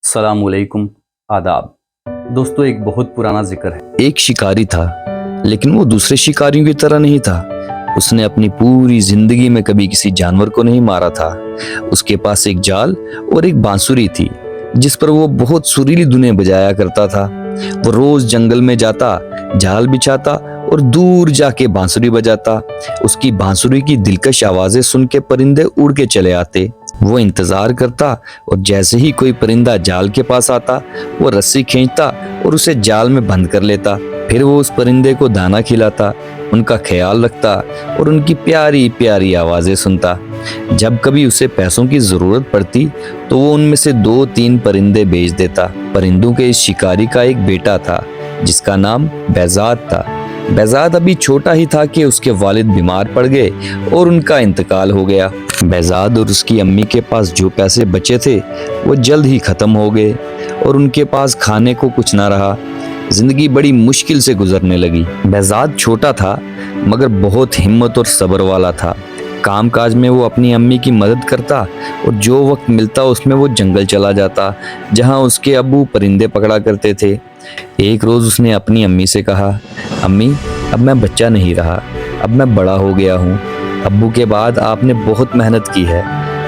सलामुअलैकुम, आदाब। दोस्तों, एक बहुत पुराना जिक्र है। एक शिकारी था, लेकिन वो दूसरे शिकारियों की तरह नहीं था। उसने अपनी पूरी जिंदगी में कभी किसी जानवर को नहीं मारा था। उसके पास एक जाल और एक बांसुरी थी, जिस पर वो बहुत सुरीली धुनें बजाया करता था। वो रोज जंगल में जाता, जाल बिछाता और दूर जाके बांसुरी बजाता। उसकी बांसुरी की दिलकश आवाजें सुन के परिंदे उड़ के चले आते। वो इंतजार करता और जैसे ही कोई परिंदा जाल के पास आता, वो रस्सी खींचता और उसे जाल में बंद कर लेता। फिर वो उस परिंदे को दाना खिलाता, उनका ख्याल रखता और उनकी प्यारी प्यारी आवाजें सुनता। जब कभी उसे पैसों की जरूरत पड़ती तो वो उनमें से 2-3 परिंदे बेच देता। परिंदों के इस शिकारी का एक बेटा था, जिसका नाम बेजाद था। बेजाद अभी छोटा ही था कि उसके वालिद बीमार पड़ गए और उनका इंतकाल हो गया। बेजाद और उसकी अम्मी के पास जो पैसे बचे थे वो जल्द ही खत्म हो गए और उनके पास खाने को कुछ ना रहा। जिंदगी बड़ी मुश्किल से गुजरने लगी। बेजाद छोटा था, मगर बहुत हिम्मत और सब्र वाला था। काम काज में वो अपनी अम्मी की मदद करता और जो वक्त मिलता उसमें वो जंगल चला जाता, जहां उसके अब्बू परिंदे पकड़ा करते थे। एक रोज उसने अपनी अम्मी से कहा, अम्मी, अब मैं बच्चा नहीं रहा, अब मैं बड़ा हो गया हूँ। अब्बू के बाद आपने बहुत मेहनत की है,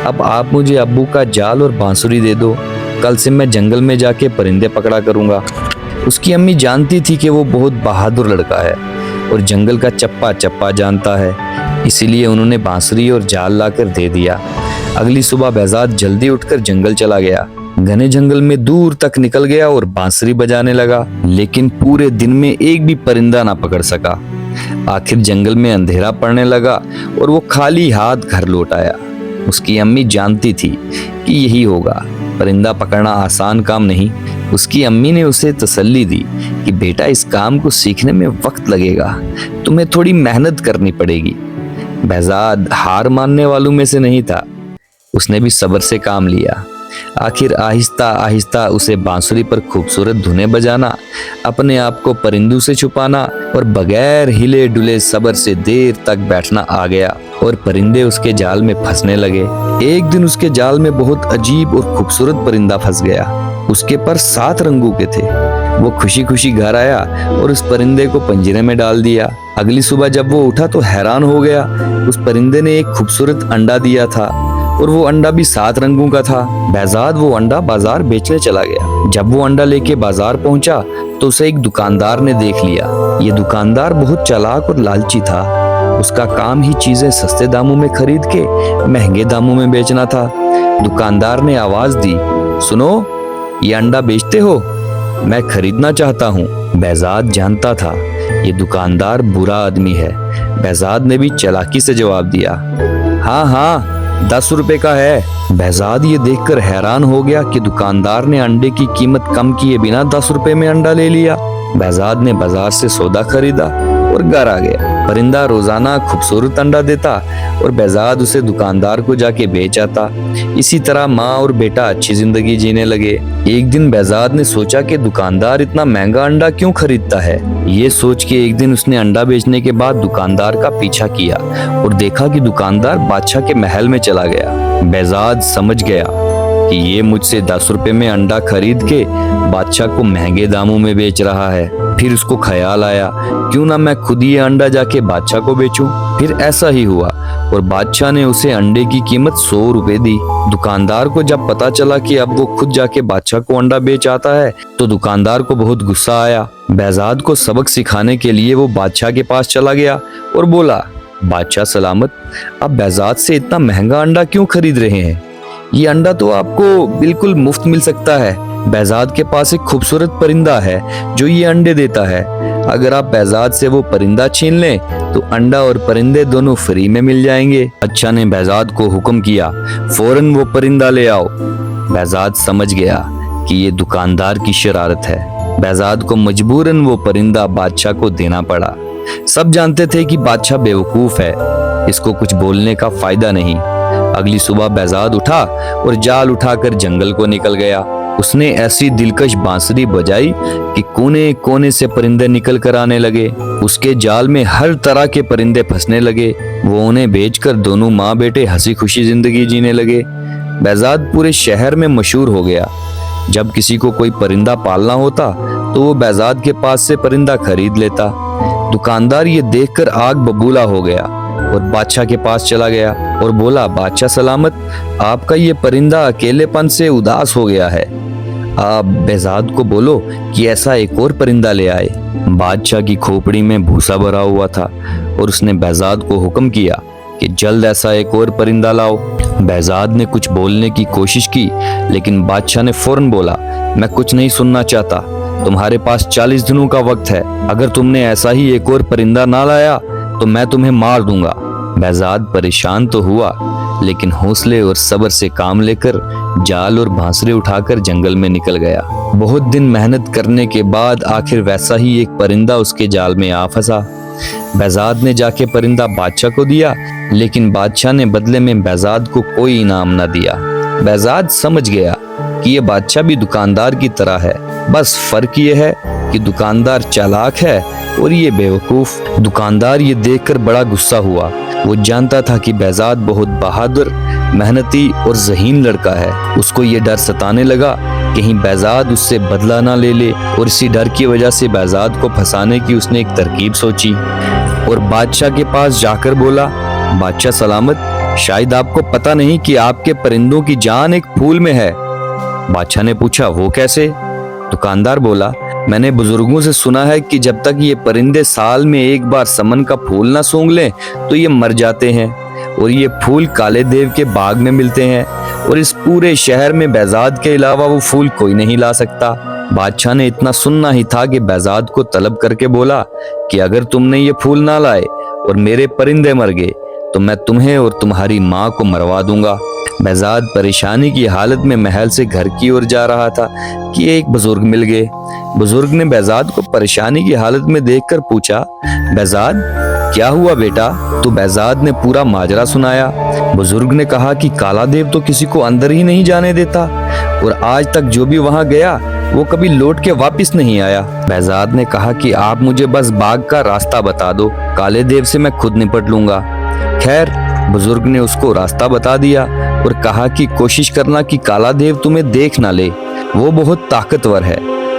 अब आप मुझे अब्बू का जाल और बांसुरी दे दो। कल से मैं जंगल में जाके परिंदे पकड़ा करूँगा। उसकी अम्मी जानती थी कि वो बहुत बहादुर लड़का है और जंगल का चप्पा चप्पा जानता है, इसीलिए उन्होंने बांसुरी और जाल लाकर दे दिया। अगली सुबह बेजाद जल्दी उठकर जंगल चला गया। घने जंगल में दूर तक निकल गया और बांसुरी बजाने लगा, लेकिन पूरे दिन में एक भी परिंदा ना पकड़ सका। आखिर जंगल में अंधेरा पड़ने लगा और वो खाली हाथ घर लौट आया। उसकी अम्मी जानती थी कि यही होगा, परिंदा पकड़ना आसान काम नहीं। उसकी अम्मी ने उसे तसल्ली दी कि बेटा, इस काम को सीखने में वक्त लगेगा, तुम्हें थोड़ी मेहनत करनी पड़ेगी। बेजाद हार मानने वालों में से नहीं था, उसने भी सब्र से काम लिया। आखिर आहिस्ता आहिस्ता उसे बांसुरी पर खूबसूरत धुनें बजाना, अपने आप को परिंदों से छुपाना और बगैर हिले डुले सब्र से देर तक बैठना आ गया और परिंदे उसके जाल में फंसने लगे। एक दिन उसके जाल में बहुत अजीब और खूबसूरत परिंदा फंस गया। उसके पर 7 रंगों के थे। वो खुशी खुशी घर आया और उस परिंदे को पिंजरे में डाल दिया। अगली सुबह जब वो उठा तो हैरान हो गया। उस परिंदे ने एक खूबसूरत अंडा दिया था और वो अंडा भी 7 रंगों का था। बेजाद वो अंडा बाजार बेचने चला गया। जब वो अंडा लेके बाजार पहुंचा तो उसे एक दुकानदार ने देख लिया। ये दुकानदार बहुत चालाक और लालची था। उसका काम ही चीजें सस्ते दामों में खरीद के महंगे दामों में बेचना था। दुकानदार ने आवाज दी, सुनो, ये अंडा बेचते हो? मैं खरीदना चाहता हूँ। बेजाद जानता था ये दुकानदार बुरा आदमी है। बेजाद ने भी चालाकी से जवाब दिया, हाँ हाँ, 10 रुपए का है। बेजाद ये देखकर हैरान हो गया कि दुकानदार ने अंडे की कीमत कम किए बिना 10 रुपए में अंडा ले लिया। बेजाद ने बाजार से सौदा खरीदा और घर आ गया। परिंदा रोजाना खूबसूरत अंडा देता और बेजाद उसे दुकानदार को जाके बेच आता। इसी तरह माँ और बेटा अच्छी जिंदगी जीने लगे। एक दिन बेजाद ने सोचा कि दुकानदार इतना महंगा अंडा क्यों खरीदता है। ये सोच के एक दिन उसने अंडा बेचने के बाद दुकानदार का पीछा किया और देखा कि दुकानदार बादशाह के महल में चला गया। बेजाद समझ गया कि ये मुझसे 10 रुपए में अंडा खरीद के बादशाह को महंगे दामों में बेच रहा है। फिर उसको ख्याल आया, क्यों ना मैं खुद ये अंडा जाके बादशाह को बेचूं। फिर ऐसा ही हुआ और बादशाह ने उसे अंडे की कीमत 100 रुपए दी। दुकानदार को जब पता चला कि अब वो खुद जाके बादशाह को अंडा बेच आता है तो दुकानदार को बहुत गुस्सा आया। बेजाद को सबक सिखाने के लिए वो बादशाह के पास चला गया और बोला, बादशाह सलामत, आप बेजाद से इतना महंगा अंडा क्यों खरीद रहे हैं? ये अंडा तो आपको बिल्कुल मुफ्त मिल सकता है। बेजाद के पास एक खूबसूरत परिंदा है जो ये अंडे देता है। अगर आप बेजाद से वो परिंदा छीन लें तो अंडा और परिंदे दोनों फ्री में मिल जाएंगे। बादशाह ने बेजाद को हुक्म किया, फौरन वो परिंदा ले आओ। बेजाद समझ गया कि ये दुकानदार की शरारत है। बेजाद को मजबूरन वो परिंदा बादशाह को देना पड़ा। सब जानते थे कि बादशाह बेवकूफ है, इसको कुछ बोलने का फायदा नहीं। अगली सुबह बेजाद उठा और जाल उठाकर जंगल को निकल गया। उसने ऐसी दिलकश बांसुरी बजाई कि कोने कोने से परिंदे निकल कर आने लगे। उसके जाल में हर तरह के परिंदे फंसने लगे। वो उन्हें बेचकर दोनों माँ बेटे हंसी खुशी जिंदगी जीने लगे। बेजाद पूरे शहर में मशहूर हो गया। जब किसी को कोई परिंदा पालना होता तो वो बेजाद के पास से परिंदा खरीद लेता। दुकानदार ये देखकर आग बबूला हो गया और बादशाह के पास चला गया और बोला, बादशाह सलामत, आपका ये परिंदा अकेलेपन से उदास हो गया है, आप बेजाद को बोलो कि ऐसा एक और परिंदा ले आए। बादशाह की खोपड़ी में भूसा भरा हुआ था और उसने बेजाद को हुक्म किया कि जल्द ऐसा एक और परिंदा लाओ। बेजाद ने कुछ बोलने की कोशिश की, लेकिन बादशाह ने फौरन बोला, मैं कुछ नहीं सुनना चाहता, तुम्हारे पास 40 दिनों का वक्त है, अगर तुमने ऐसा ही एक और परिंदा ना लाया तो मैं तुम्हें मार दूंगा। बेजाद परेशान तो हुआ, लेकिन हौसले और सब्र से काम लेकर जाल और बांसुरी उठाकर जंगल में निकल गया। बहुत दिन मेहनत करने के बाद आखिर वैसा ही एक परिंदा उसके जाल में आ फंसा। बेजाद ने जाके परिंदा बादशाह को दिया, लेकिन बादशाह ने बदले में बेजाद को कोई इनाम न दिया। बेजाद समझ गया कि ये बादशाह भी दुकानदार की तरह है, बस फर्क ये है कि दुकानदार चालाक है और ये बेवकूफ। दुकानदार ये देखकर बड़ा गुस्सा हुआ। वो जानता था कि बेजाद बहुत बहादुर, मेहनती और ज़हीन लड़का है। उसको ये डर सताने लगा कहीं बेजाद उससे बदला ना ले ले, और इसी डर की वजह से बेजाद को फंसाने की उसने एक तरकीब सोची और बादशाह के पास जाकर बोला, बादशाह सलामत, शायद आपको पता नहीं कि आपके परिंदों की जान एक फूल में है। बादशाह ने पूछा, वो कैसे? दुकानदार बोला, मैंने बुजुर्गों से सुना है कि जब तक ये परिंदे साल में एक बार समन का फूल ना सूंघ लें तो ये मर जाते हैं, और ये फूल काले देव के बाग में मिलते हैं, और इस पूरे शहर में बेजाद के अलावा वो फूल कोई नहीं ला सकता। बादशाह ने इतना सुनना ही था कि बेजाद को तलब करके बोला कि अगर तुमने ये फूल ना लाए और मेरे परिंदे मर गए तो मैं तुम्हें और तुम्हारी माँ को मरवा दूंगा। बेजाद परेशानी की हालत में महल से घर की ओर जा रहा था कि एक बुजुर्ग मिल गए। बुजुर्ग ने बेजाद को परेशानी की हालत में देखकर पूछा, बेजाद क्या हुआ बेटा? तो बेजाद ने पूरा माजरा सुनाया। बुजुर्ग ने कहा कि काला देव तो किसी को अंदर ही नहीं जाने देता, और आज तक जो भी वहां गया वो कभी लौट के वापस नहीं आया। बेजाद ने कहा कि आप मुझे बस बाग का रास्ता बता दो, काले देव से मैं खुद निपट लूंगा। खैर, बुजुर्ग ने उसको रास्ता बता दिया और कहा कि कोशिश करना कि काला देव तुम्हें देख ना ले, वो बहुत ताकतवर है,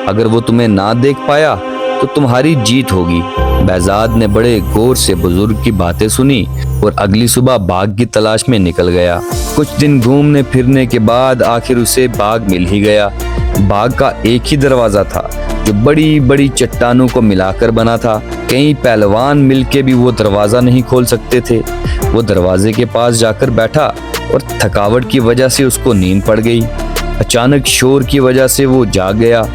अगर वो तुम्हें ना देख पाया तो तुम्हारी जीत होगी। बेजाद ने बड़े गौर से बुजुर्ग की बातें सुनी और अगली सुबह बाग की तलाश में निकल गया। कुछ दिन घूमने फिरने के बाद आखिर उसे बाग मिल ही गया। बाग का एक ही दरवाजा था जो बड़ी बड़ी चट्टानों को मिलाकर बना था। कई पहलवान मिलके भी वो दरवाजा नहीं खोल सकते थे। वो दरवाजे के पास जाकर बैठा और थकावट की वजह से उसको नींद पड़ गई। अचानक शोर की वजह से वो जाग गया।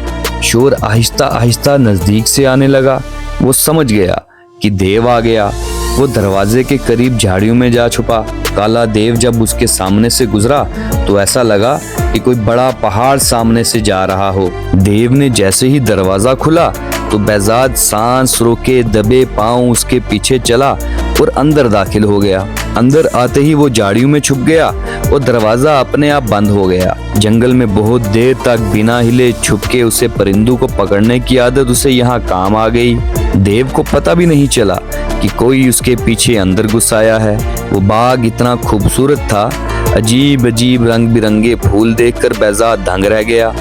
शोर आहिस्ता आहिस्ता नजदीक से आने लगा। वो समझ गया कि देव आ गया। वो दरवाजे के करीब झाड़ियों में जा छुपा। काला देव जब उसके सामने से गुजरा तो ऐसा लगा कि कोई बड़ा पहाड़ सामने से जा रहा हो। देव ने जैसे ही दरवाजा खुला तो बेजाद सांस रोके दबे पांव उसके पीछे चला और अंदर दाखिल हो गया। अंदर आते ही वो झाड़ियों में छुप गया और दरवाजा अपने आप बंद हो गया। जंगल में बहुत देर तक बिना हिले छुपके उसे परिंदों को पकड़ने की आदत उसे यहाँ काम आ गई। देव को पता भी नहीं चला कि कोई उसके पीछे अंदर घुस आया है। वो बाग इतना खूबसूरत था, अजीब अजीब रंग बिरंगे फूल देखकर बेजाद दंग रह गया।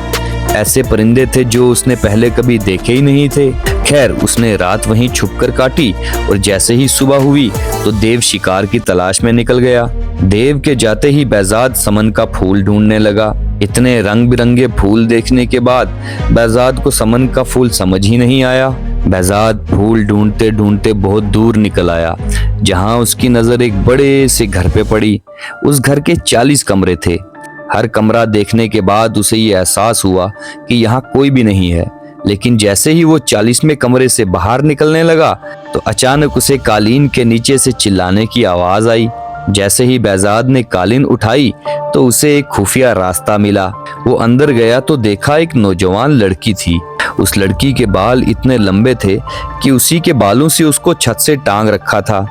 ऐसे परिंदे थे जो उसने पहले कभी देखे ही नहीं थे। खैर, उसने रात वहीं छुपकर काटी और जैसे ही सुबह हुई तो देव शिकार की तलाश में निकल गया। देव के जाते ही बेजाद समन का फूल ढूंढने लगा। इतने रंग बिरंगे फूल देखने के बाद बेजाद को समन का फूल समझ ही नहीं आया। बेजाद फूल ढूंढते ढूंढते बहुत दूर निकल आया, जहां उसकी नजर एक बड़े से घर पे पड़ी। उस घर के 40 कमरे थे। हर कमरा देखने के बाद उसे ये एहसास हुआ कि यहाँ कोई भी नहीं है। लेकिन जैसे ही वो 40वें कमरे से बाहर निकलने लगा तो अचानक उसे कालीन के नीचे से चिल्लाने की आवाज आई। जैसे ही बेजाद ने कालीन उठाई तो उसे एक खुफिया रास्ता मिला। वो अंदर गया तो देखा एक नौजवान लड़की थी। उस लड़की के बाल इतने लंबे थे कि उसी के बालों से उसको छत से टांग रखा था।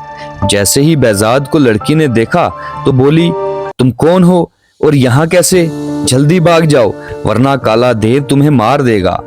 जैसे ही बेजाद को लड़की ने देखा तो बोली, तुम कौन हो और यहाँ कैसे? जल्दी भाग जाओ वरना काला देव तुम्हें मार देगा।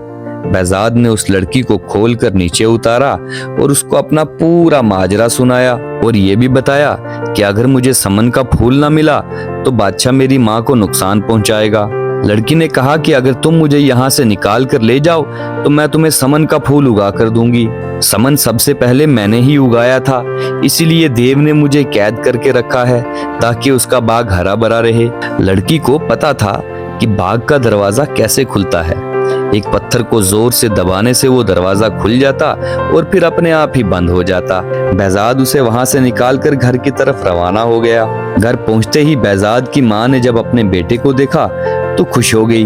बेजाद ने उस लड़की को खोलकर नीचे उतारा और उसको अपना पूरा माजरा सुनाया और ये भी बताया कि अगर मुझे समन का फूल ना मिला तो बादशाह मेरी माँ को नुकसान पहुंचाएगा। लड़की ने कहा कि अगर तुम मुझे यहाँ से निकाल कर ले जाओ तो मैं तुम्हें समन का फूल उगा कर दूंगी। समन सबसे पहले मैंने ही उगाया था, इसीलिए देव ने मुझे कैद करके रखा है ताकि उसका बाग हरा भरा रहे। लड़की को पता था कि बाग का दरवाजा कैसे खुलता है। एक पत्थर को जोर से दबाने से वो दरवाजा खुल जाता और फिर अपने आप ही बंद हो जाता। बेजाद उसे वहां से निकालकर घर की तरफ रवाना हो गया। घर पहुंचते ही बेजाद की माँ ने जब अपने बेटे को देखा तो खुश हो गई।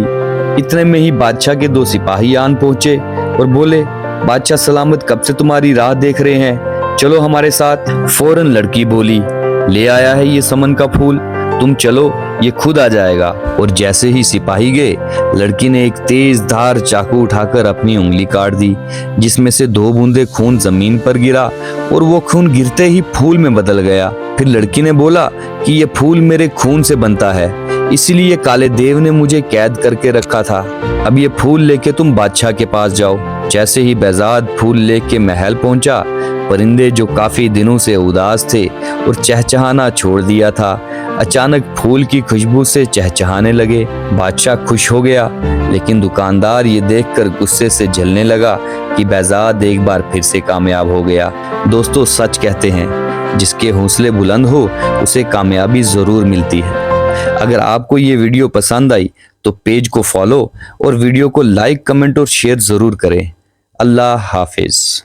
इतने में ही बादशाह के 2 सिपाही आन पहुंचे और बोले, बादशाह सलामत कब से तुम्हारी राह देख रहे हैं, चलो हमारे साथ। फौरन लड़की बोली, ले आया है ये समन का फूल, तुम चलो ये खुद आ जाएगा। और जैसे ही सिपाही गए, लड़की ने एक तेज धार चाकू उठाकर अपनी उंगली काट दी, जिसमें से 2 बूंदे खून जमीन पर गिरा और वो खून गिरते ही फूल में बदल गया। फिर लड़की ने बोला कि ये फूल मेरे खून से बनता है, इसीलिए काले देव ने मुझे कैद करके रखा था। अब ये फूल लेके तुम बादशाह के पास जाओ। जैसे ही बेजाद फूल लेके महल पहुंचा, परिंदे जो काफी दिनों से उदास थे और चहचहाना छोड़ दिया था, अचानक फूल की खुशबू से चहचहाने लगे। बादशाह खुश हो गया, लेकिन दुकानदार ये देखकर गुस्से से जलने लगा कि बेजाद एक बार फिर से कामयाब हो गया। दोस्तों, सच कहते हैं, जिसके हौसले बुलंद हो उसे कामयाबी जरूर मिलती है। अगर आपको ये वीडियो पसंद आई तो पेज को फॉलो और वीडियो को लाइक, कमेंट और शेयर जरूर करें। अल्लाह हाफिज।